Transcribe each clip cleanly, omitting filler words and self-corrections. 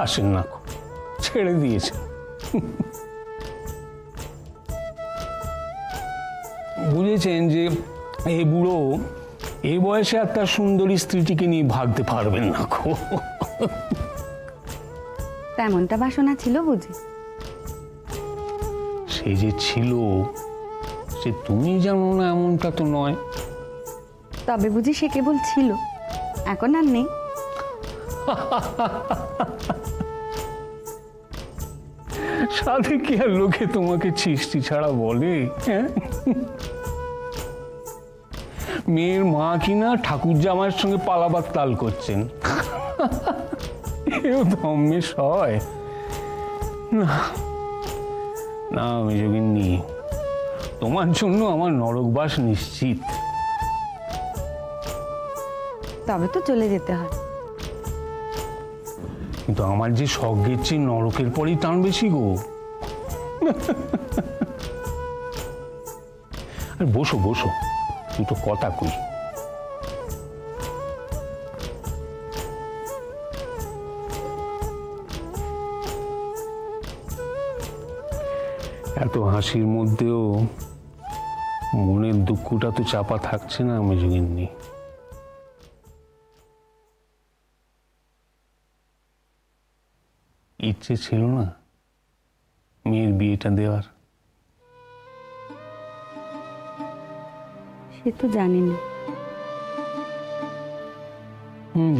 আসেন না, ছেড়ে দিয়েছেন। বুঝেছেন যে এই বুড়ো এই বয়সে আর তার সুন্দরী স্ত্রীটিকে নিয়ে ভাগতে পারবেন না। তেমনটা বাসনা ছিল বুঝি? সে যে ছিল, সে তুমি জানো না এমনটা তো নয়। তবে বুঝি সে কেবল ছিল, এখন আর নেই? সাথে কি আর লোকে তোমাকে ছিষ্টি ছাড়া বলে? হ্যাঁ, মেয়ের মা কিনা ঠাকুর জামাইয়ের সঙ্গে পালাবার তাল করছেন। এও ধম্মেশ হয় না। না মেজগিন্নি, তোমার জন্য আমার নরকবাস নিশ্চিত। তবে তো চলে যেতে হয়। কিন্তু আমার যে স্বর্গের চেয়ে নরকের পরেই টান বেশি গো। আর বসো বসো, দুটো কথা কই। এত হাসির মধ্যেও মনের দুঃখটা তো চাপা থাকছে না মেজগিন্নি। ইচ্ছে ছিল না মেয়ের বিয়েটা দেওয়ার? সে তো জানি না।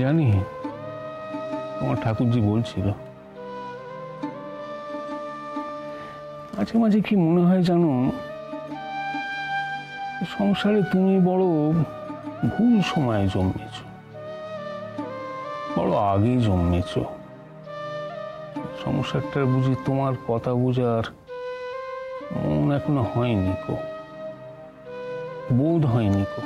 জানি, তোমার ঠাকুরজি বলছিল। মাঝে মাঝে কি মনে হয় জানো, সংসারে তুমি বড় ভুল সময়ে জন্মেছ, বড় আগেই জন্মেছ। সমস্যাটা বুঝি তোমার কথা বোঝার মন এখনো হয়নি কো, বোধ হয়নি কো।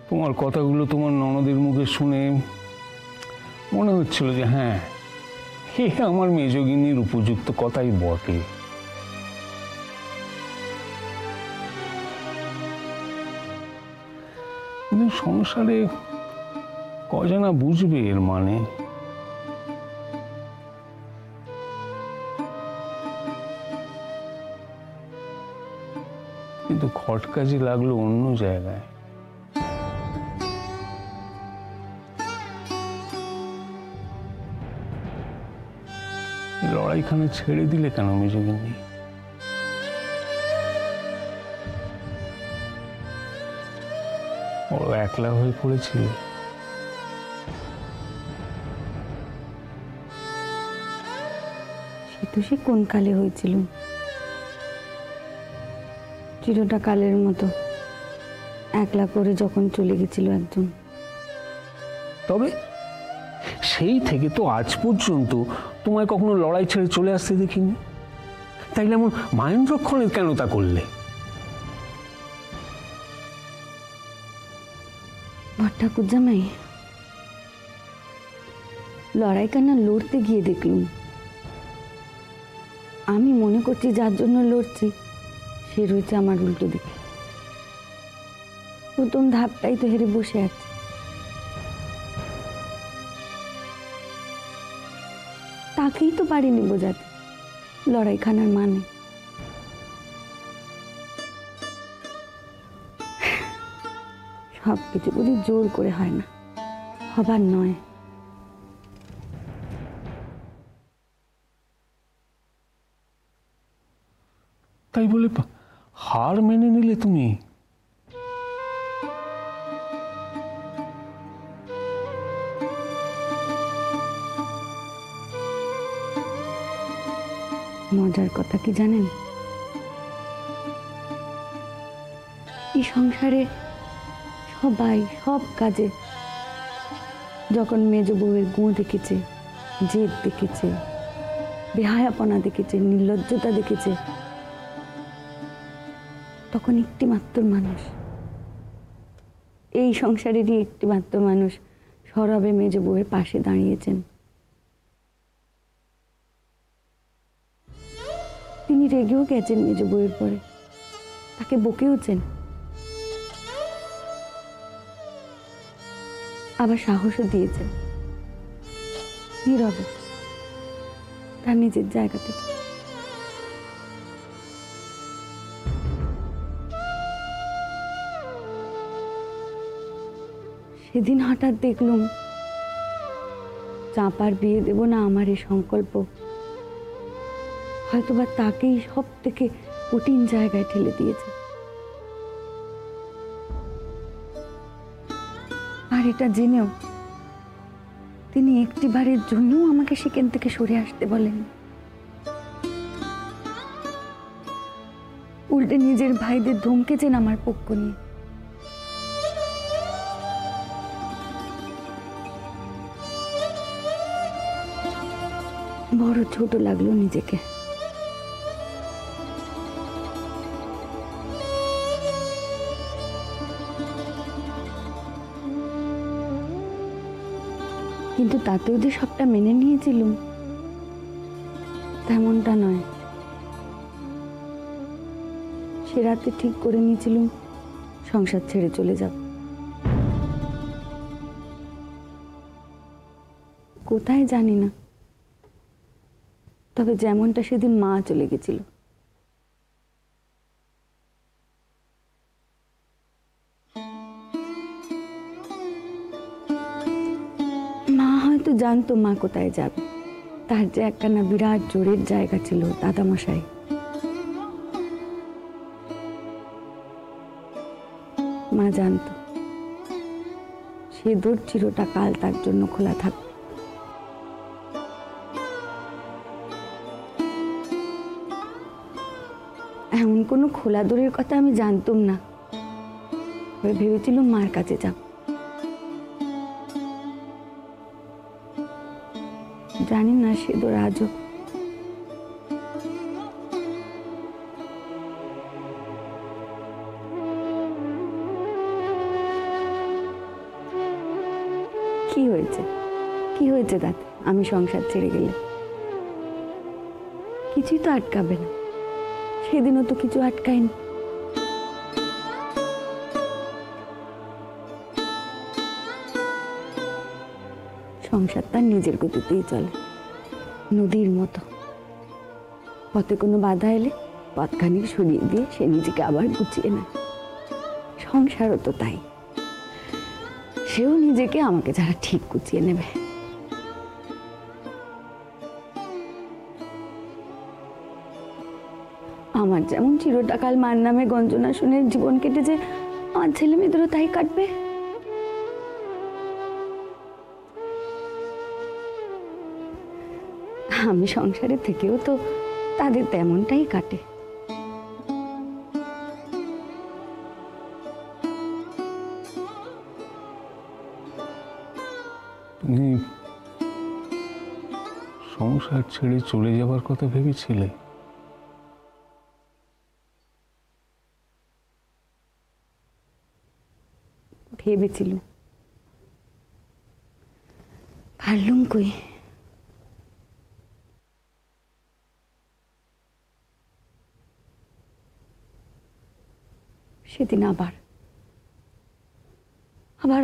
তোমার কথাগুলো তোমার ননদের মুখে শুনে মনে হচ্ছিল যে হ্যাঁ, হে আমার মেজগিনীর উপযুক্ত কথাই বটে। কিন্তু সংসারে কজনা বুঝবে এর মানে। কিন্তু খটকাজি লাগলো অন্য জায়গায়। লড়াইখানে ছেড়ে দিলে কেন মেজগিন্নি? বড় একলা হয়ে পড়েছিল। সে তো সে কোন কালে হয়েছিল, চিরটা কালের মতো একলা করে যখন চলে গেছিল একজন। তবে সেই থেকে তো আজ পর্যন্ত তোমায় কখনো লড়াই ছেড়ে চলে আসতে দেখিনি। তাইলে এমন মাহেন্দ্রক্ষণে কেন তা করলে? ঠাকুর জামাই, লড়াই কান্না লড়তে গিয়ে দেখলুম আমি মনে করছি যার জন্য লড়ছি সে রয়েছে আমার উল্টো দিকে। প্রথম ধাপটাই তো হেরে বসে আছে। তাকেই তো পারিনি বোঝাতে লড়াইখানার মানে। সবকিছু বুঝি জোর করে হয় না, হবার নয়। তাই বলে হার মেনে নিলে তুমি? মজার কথা কি জানেন, এই সংসারে সবাই সব কাজে যখন মেজ বউয়ের গুঁ দেখেছে, জেদ দেখেছে, বেহায়াপনা দেখেছে, নির্লজ্জতা দেখেছে, তখন একটি মাত্র মানুষ, এই সংসারেরই একটি মাত্র মানুষ সরবে মেজ বউয়ের পাশে দাঁড়িয়েছেন। তিনি রেগেও গেছেন মেজ বউয়ের পরে, তাকে বকেওছেন, আবার সাহসও দিয়েছেন নীরবে তার নিজের জায়গা থেকে। সেদিন হঠাৎ দেখলুম চাঁপার বিয়ে দেব না আমার এই সংকল্প হয়তোবা তাকেই সব থেকে কঠিন জায়গায় ঠেলে দিয়েছে। আর এটা জেনেও তিনি একটিবারের জন্য আমাকে সেখান থেকে সরে আসতে বলেন, উল্টে নিজের ভাইদের ধমকেছেন আমার পক্ষ নিয়ে। বড় ছোট লাগলো নিজেকে। কিন্তু তাতেও যে সবটা মেনে নিয়েছিলুম তেমনটা নয়। সে রাতে ঠিক করে নিয়েছিলুম সংসার ছেড়ে চলে যাব। কোথায় জানি না, তবে যেমনটা সেদিন মা চলে গেছিল। মা হয়তো জানতো মা কোথায় যাবে। তার যে একখানা বিরাট জোরের জায়গা ছিল দাদামশাই, মা জানতো সে দূর চিরটা কাল তার জন্য খোলা থাকবে। এমন কোনো খোলা দূরের কথা আমি জানতাম না, ভেবেছিলাম মার কাছে যাব। জানি না সে দূর আজও কি হয়েছে, কি হয়েছে তাতে আমি সংসার ছেড়ে গেলে? কিছুই তো আটকাবে না, সেদিনও তো কিছু আটকায়নি। সংসার তার নিজের গতিতেই চলে, নদীর মতো। পথে কোনো বাধা এলে পথখানিক সরিয়ে দিয়ে সে নিজেকে আবার গুছিয়ে নেয়। সংসারও তো তাই, সেও নিজেকে আমাকে যারা ঠিক গুছিয়ে নেবে। আমার যেমন চিরটাকাল মার নামে গঞ্জনা শুনে জীবন কেটেছে, আমার ছেলে মেয়েদেরও তাই কাটবে। আমি সংসারে থেকেও তো তাদের তেমনটাই কাটে। তুমি সংসার ছেড়ে চলে যাবার কথা ভেবেছিলে? ভেবেছিল, পারলুম কই। সেদিন আবার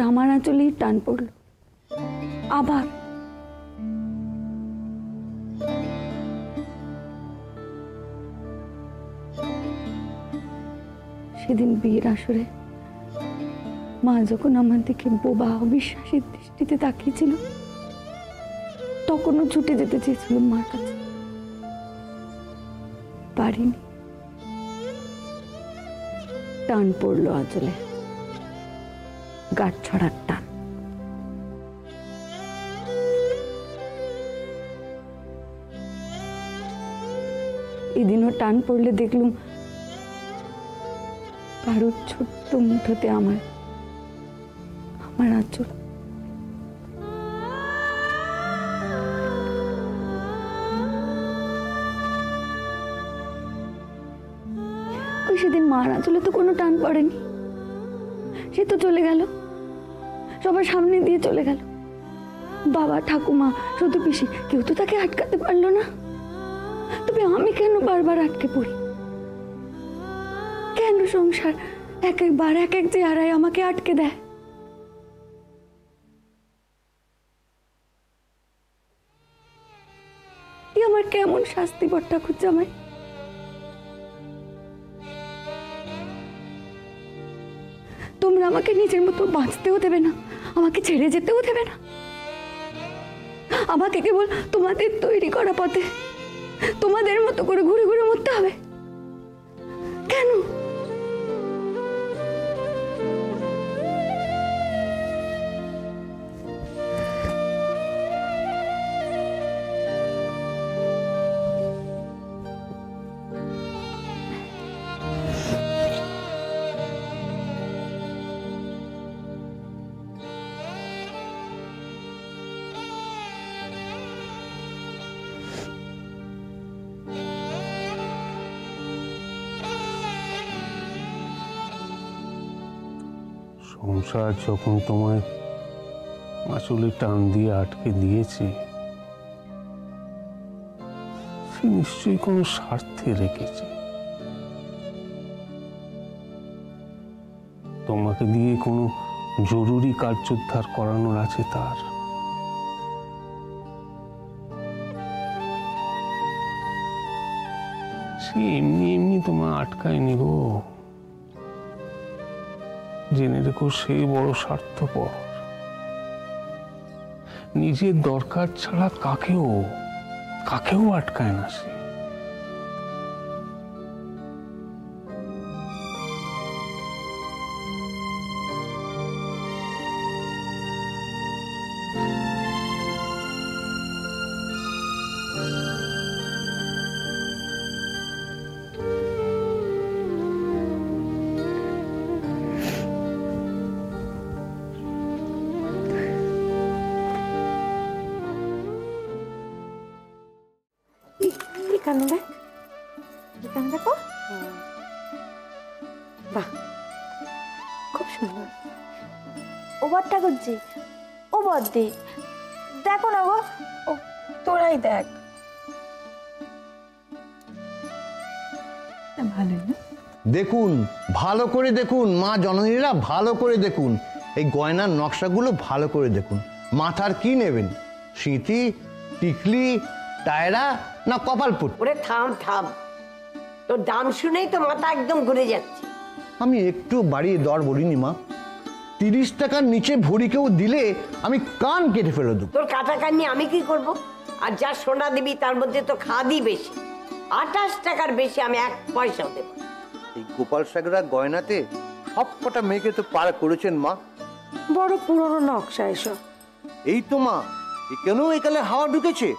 আমার আঁচলেই টান পড়ল। আবার সেদিন বিয়ের আসরে মা যখন আমার দিকে বোবা অবিশ্বাসের দৃষ্টিতে তাকিয়েছিল, তখনও ছুটে যেতে চেয়েছিলাম মার কাছে, পারিনি। টান পড়লো আঁচলে, গাঁট ছড়ার টান। এদিনও টান পড়লে দেখলুম কারোর ছোট্ট মুঠোতে আমার আঁচল। সেদিন মার আঁচলে তো কোনো টান পড়েনি, সে তো চলে গেল, সবার সামনে দিয়ে চলে গেল। বাবা, ঠাকুমা, শুধু পিসি, কেউ তো তাকে আটকাতে পারলো না। তবে আমি কেন বারবার আটকে পড়ি? কেন সংসার এক একবার এক এক চেহারায় আমাকে আটকে দেয়? আমার কেমন শাস্তি বট্টা খুঁজছে আমায়? তোমরা আমাকে নিজের মতো বাঁচতেও দেবে না, আমাকে ছেড়ে যেতেও দেবে না। আমাকে কেবল তোমাদের তৈরি করা পথে তোমাদের মতো করে ঘুরে ঘুরে মরতে হবে। কেন? সংসার যখন তোমায় আঁচলে টান দিয়ে আটকে দিয়েছে, সে নিশ্চয়ই কোনো স্বার্থে রেখেছে। তোমাকে দিয়ে কোনো জরুরি কার্যোদ্ধার করানোর আছে তার। সে এমনি এমনি তোমায় আটকায়নি গো। জেনে রেখো, সে বড় স্বার্থপর। নিজের দরকার ছাড়া কাকেও আটকায় না সে। দেখো, বাহ, খুব সুন্দর। ও বরটা করছি, ও বদ্দি, দেখো না গো, ও তোরাই দেখ। ভালোই না? দেখুন, ভালো করে দেখুন মা জননীরা, ভালো করে দেখুন। এই গয়নার নকশাগুলো ভালো করে দেখুন। মাথার কি নেবেন? সিঁথি, টিকলি, টায়রা না কপালপুট? ওরে থাম থাম, তোর দাম শুনেই তো মাথা একদম ঘুরে যাচ্ছে। আমি একটু বাড়িয়ে দর বলিনি মা। 30 টাকার নিচে ভরি কেউ দিলে আমি কান কেটে ফেলে দেবো। তোর কাটা কান্নি আমি কি করব? আর যা সোনা দিবি তার মধ্যে তো খাদি বেশি। 28 টাকার বেশি আমি 1 পয়সাও দেব। এই গোপাল সাগরা গয়নাতে সব কটা মেয়েকে তো পার করেছেন মা। বড় পুরনো নকশা এসব। এই তো মা, কেন এখানে হাওয়া ঢুকেছে?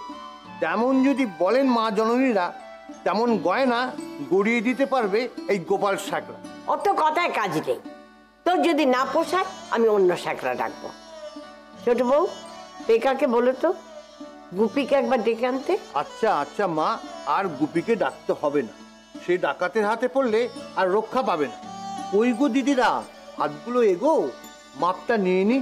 তেমন যদি বলেন মা জননীরা, তেমন গয়না গড়িয়ে দিতে পারবে এই গোপাল সাগরা। অত কথায় কাজ নেই। তোর যদি না পোষায় আমি অন্য সাকরা ডাকবো। ছোট বউ, পেকাকে বলো তো গুপিকে একবার ডেকে আনতে। আচ্ছা আচ্ছা মা, আর গুপিকে ডাকতে হবে না। সে ডাকাতের হাতে পড়লে আর রক্ষা পাবে না। ওই গো দিদিরা, হাতগুলো এগো, মাপটা নিয়ে নি।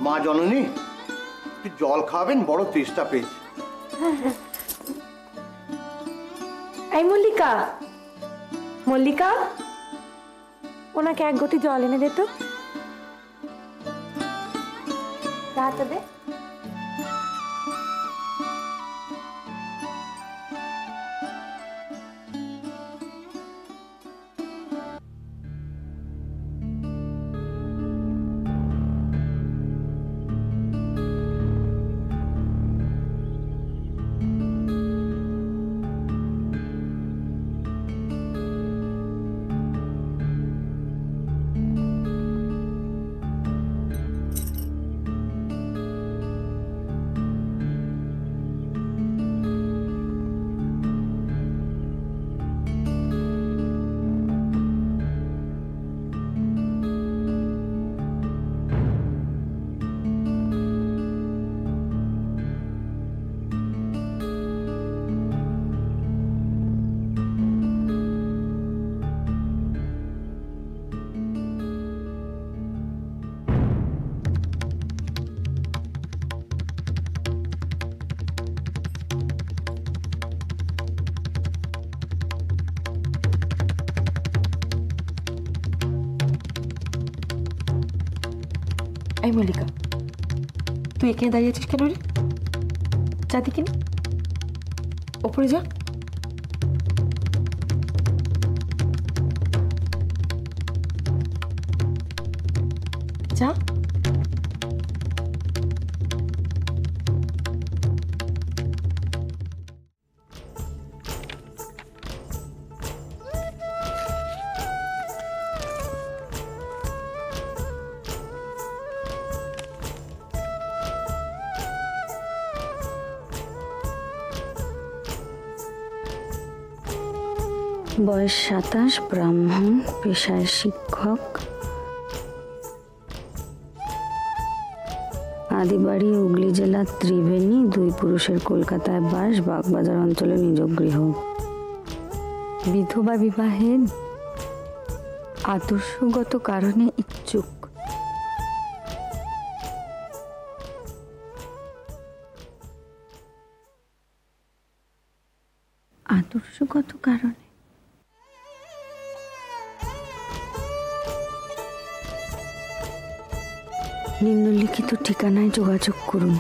মা জননী, একটু জল খাবেন? বড় তেষ্টা পেয়েছে। এই মল্লিকা, মল্লিকা, ওনাকে 1 ঘটি জল এনে দে তো। হাতে দে। এই মল্লিকা, তুই এখানে দাঁড়িয়ে আছিস কেন রে? যা দেখি নি, ওপরে যা। যা। বয়স 27, ব্রাহ্মণ, পেশায় শিক্ষক, আদিবাড়ি হুগলি জেলার ত্রিবেণী, 2 পুরুষের কলকাতায় বাস, বাগবাজার অঞ্চলে নিজ গৃহ, বিধবা বিবাহে আদর্শগত কারণে ইচ্ছুক। আদর্শগত কারণে নিম্নলিখিত ঠিকানায় যোগাযোগ করুন।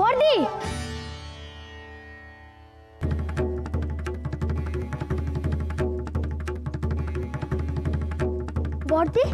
বর্দি, বর্দি